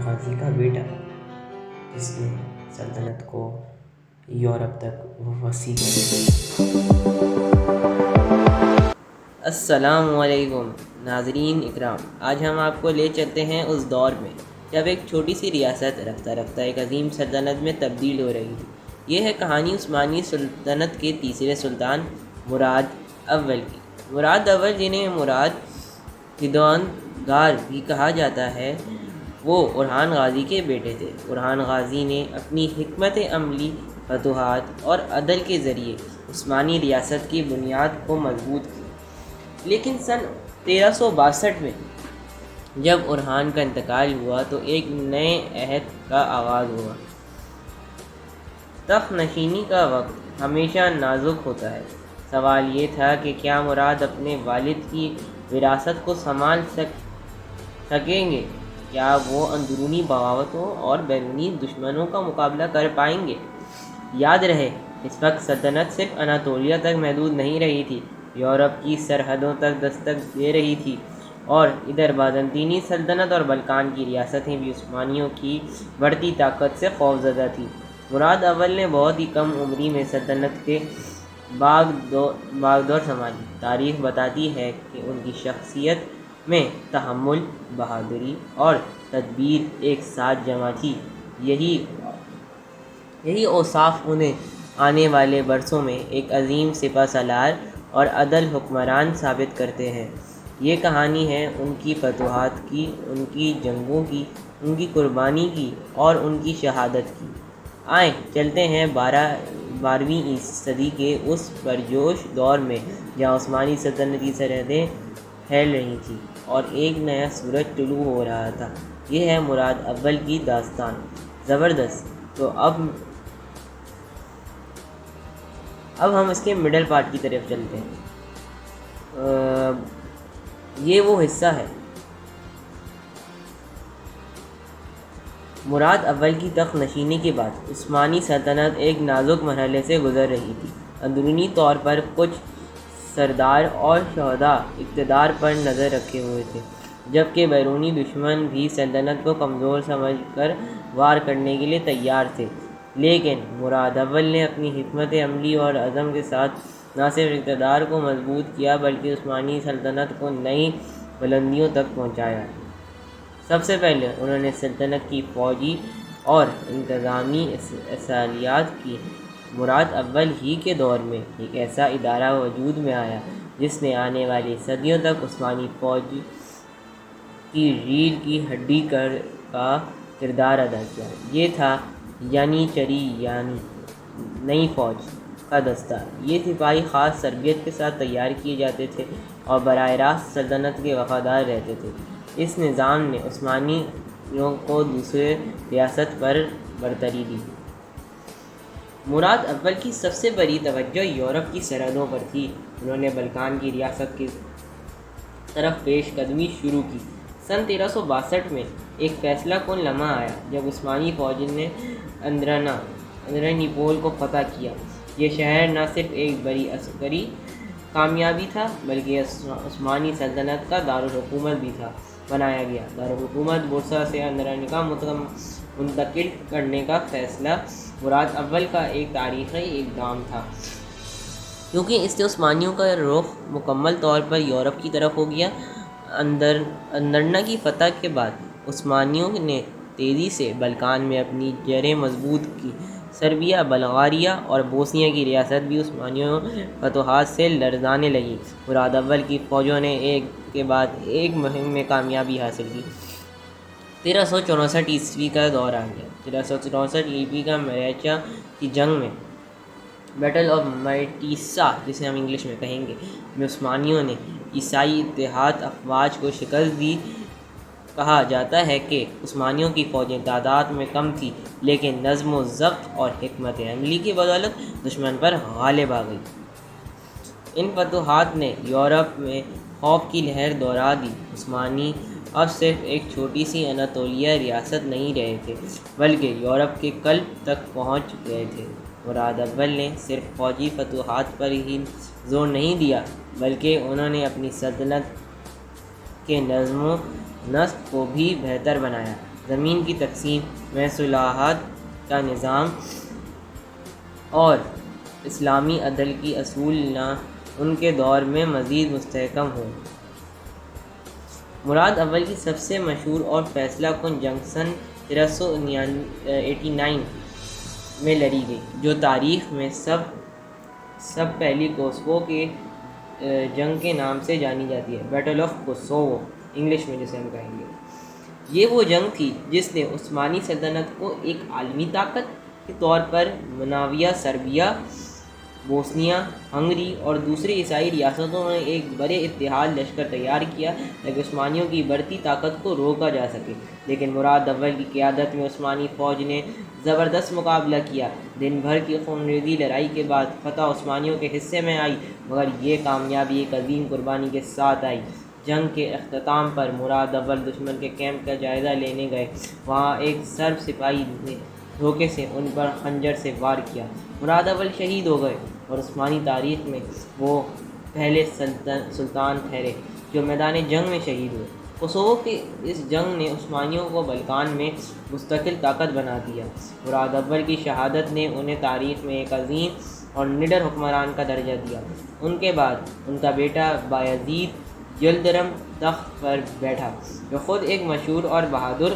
غازی کا بیٹا، جس نے سلطنت کو یورپ تک وسیع کر دیا۔ السلام علیکم ناظرین اکرام، آج ہم آپ کو لے چلتے ہیں اس دور میں جب ایک چھوٹی سی ریاست رفتہ رفتہ ایک عظیم سلطنت میں تبدیل ہو رہی تھی۔ یہ ہے کہانی عثمانی سلطنت کے تیسرے سلطان مراد اول کی۔ مراد اول، جنہیں مراد ہدوندگار بھی کہا جاتا ہے، وہ اورحان غازی کے بیٹے تھے۔ اورحان غازی نے اپنی حکمت عملی، فتوحات اور عدل کے ذریعے عثمانی ریاست کی بنیاد کو مضبوط کیا۔ لیکن سن 1362 میں جب اورحان کا انتقال ہوا تو ایک نئے عہد کا آغاز ہوا۔ تخت نشینی کا وقت ہمیشہ نازک ہوتا ہے۔ سوال یہ تھا کہ کیا مراد اپنے والد کی وراثت کو سنبھال سکیں گے؟ کیا وہ اندرونی بغاوتوں اور بیرونی دشمنوں کا مقابلہ کر پائیں گے؟ یاد رہے، اس وقت سلطنت صرف اناطولیہ تک محدود نہیں رہی تھی، یورپ کی سرحدوں تک دستک دے رہی تھی، اور ادھر بازنطینی سلطنت اور بلقان کی ریاستیں بھی عثمانیوں کی بڑھتی طاقت سے خوفزدہ تھیں۔ مراد اول نے بہت ہی کم عمری میں سلطنت کے باغ دور سنبھالی۔ تاریخ بتاتی ہے کہ ان کی شخصیت میں تحمل، بہادری اور تدبیر ایک ساتھ جمع تھی۔ یہی اوصاف انہیں آنے والے برسوں میں ایک عظیم سپہ سالار اور عادل حکمران ثابت کرتے ہیں۔ یہ کہانی ہے ان کی فتوحات کی، ان کی جنگوں کی، ان کی قربانی کی اور ان کی شہادت کی۔ آئیں چلتے ہیں 12ویں صدی کے اس پرجوش دور میں جہاں عثمانی سلطنت کی سرحدیں پھیل رہی تھیں اور ایک نیا سورج طلوع ہو رہا تھا۔ یہ ہے مراد اول کی داستان۔ زبردست! تو اب ہم اس کے مڈل پارٹ کی طرف چلتے ہیں۔ یہ وہ حصہ ہے۔ مراد اول کی تخت نشینی کے بعد عثمانی سلطنت ایک نازک مرحلے سے گزر رہی تھی۔ اندرونی طور پر کچھ سردار اور شہدا اقتدار پر نظر رکھے ہوئے تھے، جبکہ بیرونی دشمن بھی سلطنت کو کمزور سمجھ کر وار کرنے کے لیے تیار تھے۔ لیکن مراد اول نے اپنی حکمت عملی اور عزم کے ساتھ نہ صرف اقتدار کو مضبوط کیا بلکہ عثمانی سلطنت کو نئی بلندیوں تک پہنچایا۔ سب سے پہلے انہوں نے سلطنت کی فوجی اور انتظامی اصلاحات کی۔ مراد اول ہی کے دور میں ایک ایسا ادارہ وجود میں آیا جس نے آنے والی صدیوں تک عثمانی فوج کی ریڑھ کی ہڈی کا کردار ادا کیا۔ یہ تھا یانیچری، یعنی نئی فوج کا دستہ۔ یہ سپاہی خاص تربیت کے ساتھ تیار کیے جاتے تھے اور براہ راست سلطنت کے وفادار رہتے تھے۔ اس نظام نے عثمانیوں کو دوسرے ریاست پر برتری دی۔ مراد اول کی سب سے بڑی توجہ یورپ کی سرحدوں پر تھی۔ انہوں نے بلقان کی ریاست کی طرف پیش قدمی شروع کی۔ سن 1362 میں ایک فیصلہ کن لمحہ آیا جب عثمانی فوج نے ادرینیپول کو فتح کیا۔ یہ شہر نہ صرف ایک بڑی عسکری کامیابی تھا بلکہ عثمانی سلطنت کا دارالحکومت بھی بنایا گیا۔ دارالحکومت بورصہ سے اندرونیکا منتقل کرنے کا فیصلہ مراد اول کا ایک تاریخی اقدام تھا، کیونکہ اس سے عثمانیوں کا رخ مکمل طور پر یورپ کی طرف ہو گیا۔ اندرنا کی فتح کے بعد عثمانیوں نے تیزی سے بلقان میں اپنی جڑیں مضبوط کی۔ سربیا، بلغاریہ اور بوسنیا کی ریاست بھی عثمانیوں فتوحات سے لرزانے لگیں۔ مراد اول کی فوجوں نے ایک کے بعد ایک مہم میں کامیابی حاصل کی۔ 1364 عیسوی کا دور آ گیا۔ 1364 عیسوی کا میچا کی جنگ میں، بیٹل آف میٹیسا جسے ہم انگلش میں کہیں گے، میں عثمانیوں نے عیسائی اتحاد افواج کو شکست دی۔ کہا جاتا ہے کہ عثمانیوں کی فوجیں تعداد میں کم تھیں لیکن نظم و ضبط اور حکمت عملی کی بدولت دشمن پر غالب آ گئی۔ ان فتوحات نے یورپ میں خوف کی لہر دوڑا دی۔ عثمانی اب صرف ایک چھوٹی سی اناطولیہ ریاست نہیں رہے تھے بلکہ یورپ کے قلب تک پہنچ گئے تھے۔ مراد اول نے صرف فوجی فتوحات پر ہی زور نہیں دیا بلکہ انہوں نے اپنی سلطنت کے نظم و نسق کو بھی بہتر بنایا۔ زمین کی تقسیم، محصولات کا نظام اور اسلامی عدل کی اصول نہ ان کے دور میں مزید مستحکم ہوں۔ مراد اول کی سب سے مشہور اور فیصلہ کن جنگ سن 1389 میں لڑی گئی، جو تاریخ میں سب پہلی کوسوو کے جنگ کے نام سے جانی جاتی ہے، بیٹل آف کوسوو انگلش میں جسے ہم کہیں گے۔ یہ وہ جنگ تھی جس نے عثمانی سلطنت کو ایک عالمی طاقت کے طور پر مناویہ، سربیا، بوسنیا، ہنگری اور دوسری عیسائی ریاستوں میں ایک بڑے اتحاد لشکر تیار کیا تاکہ عثمانیوں کی بڑھتی طاقت کو روکا جا سکے، لیکن مراد اول کی قیادت میں عثمانی فوج نے زبردست مقابلہ کیا۔ دن بھر کی خونریزی لڑائی کے بعد فتح عثمانیوں کے حصے میں آئی، مگر یہ کامیابی ایک عظیم قربانی کے ساتھ آئی۔ جنگ کے اختتام پر مراد اول دشمن کے کیمپ کا جائزہ لینے گئے، وہاں ایک سرب سپاہی نے دھوکے سے ان پر خنجر سے وار کیا۔ مراد اول شہید ہو گئے اور عثمانی تاریخ میں وہ پہلے سلطان ٹھہرے جو میدان جنگ میں شہید ہوئے۔ کوسوو کی اس جنگ نے عثمانیوں کو بلقان میں مستقل طاقت بنا دیا۔ مراد اول کی شہادت نے انہیں تاریخ میں ایک عظیم اور نڈر حکمران کا درجہ دیا۔ ان کے بعد ان کا بیٹا بایزید یلدرم تخت پر بیٹھا، جو خود ایک مشہور اور بہادر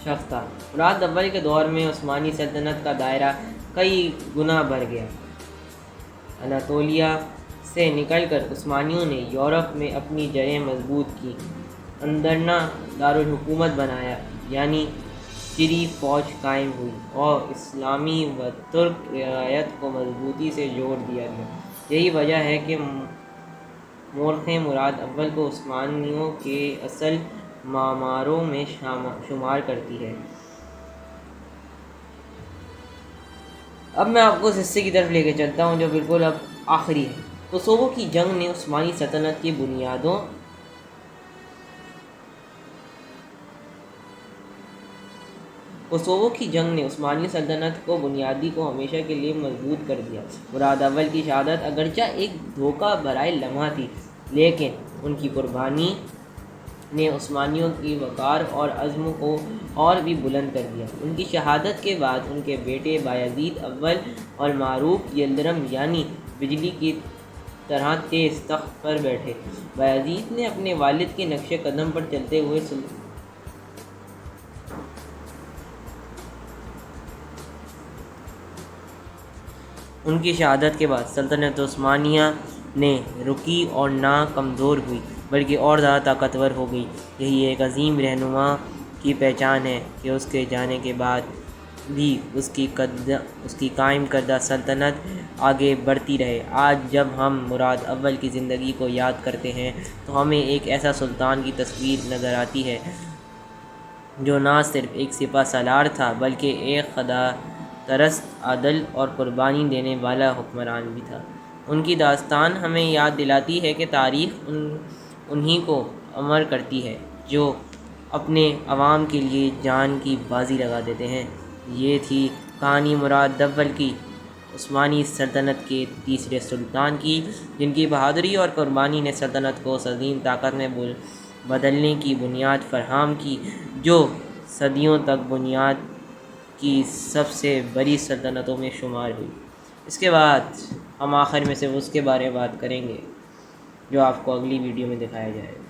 شخص تھا۔ مراد اول کے دور میں عثمانی سلطنت کا دائرہ کئی گنا بڑھ گیا۔ اناطولیہ سے نکل کر عثمانیوں نے یورپ میں اپنی جڑیں مضبوط کی، اندرنا دارالحکومت بنایا، یعنی چری فوج قائم ہوئی اور اسلامی و ترک روایت کو مضبوطی سے جوڑ دیا گیا۔ یہی وجہ ہے کہ مورخیں مراد اول کو عثمانیوں کے اصل معماروں میں شمار کرتی ہے۔ اب میں آپ کو اس حصے کی طرف لے کے چلتا ہوں جو بالکل اب آخری ہے۔ کوسوو کی جنگ نے عثمانی سلطنت کی بنیادوں عثمانی سلطنت کو بنیادی کو ہمیشہ کے لیے مضبوط کر دیا۔ مراد اول کی شہادت اگرچہ ایک دھوکہ برائے لمحہ تھی، لیکن ان کی قربانی نے عثمانیوں کی وقار اور عزم کو اور بھی بلند کر دیا۔ ان کی شہادت کے بعد ان کے بیٹے بایزید اول اور معروف یلدرم یعنی بجلی کی طرح تیز تخت پر بیٹھے۔ بایزید نے اپنے والد کے نقش قدم پر چلتے ہوئے ان کی شہادت کے بعد سلطنت عثمانیہ نے رکی اور نہ کمزور ہوئی بلکہ اور زیادہ طاقتور ہو گئی۔ یہی ایک عظیم رہنما کی پہچان ہے کہ اس کے جانے کے بعد بھی اس کی قائم کردہ سلطنت آگے بڑھتی رہے۔ آج جب ہم مراد اول کی زندگی کو یاد کرتے ہیں تو ہمیں ایک ایسا سلطان کی تصویر نظر آتی ہے جو نہ صرف ایک سپہ سالار تھا بلکہ ایک خدا پرست، عادل اور قربانی دینے والا حکمران بھی تھا۔ ان کی داستان ہمیں یاد دلاتی ہے کہ تاریخ انہی کو امر کرتی ہے جو اپنے عوام کے لیے جان کی بازی لگا دیتے ہیں۔ یہ تھی کہانی مراد اول کی، عثمانی سلطنت کے تیسرے سلطان کی، جن کی بہادری اور قربانی نے سلطنت کو اس عظیم طاقت میں بدلنے کی بنیاد فراہم کی جو صدیوں تک بنیاد کی سب سے بڑی سلطنتوں میں شمار ہوئی۔ اس کے بعد ہم آخر میں سے اس کے بارے میں بات کریں گے جو آپ کو اگلی ویڈیو میں دکھایا جائے گا۔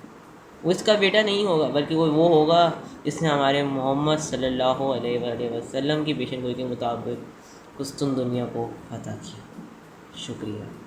وہ اس کا بیٹا نہیں ہوگا بلکہ وہ ہوگا جس نے ہمارے محمد صلی اللہ علیہ وآلہ وسلم کی پیشن گوئی کے مطابق قسطنطنیہ کو فتح کیا۔ شکریہ۔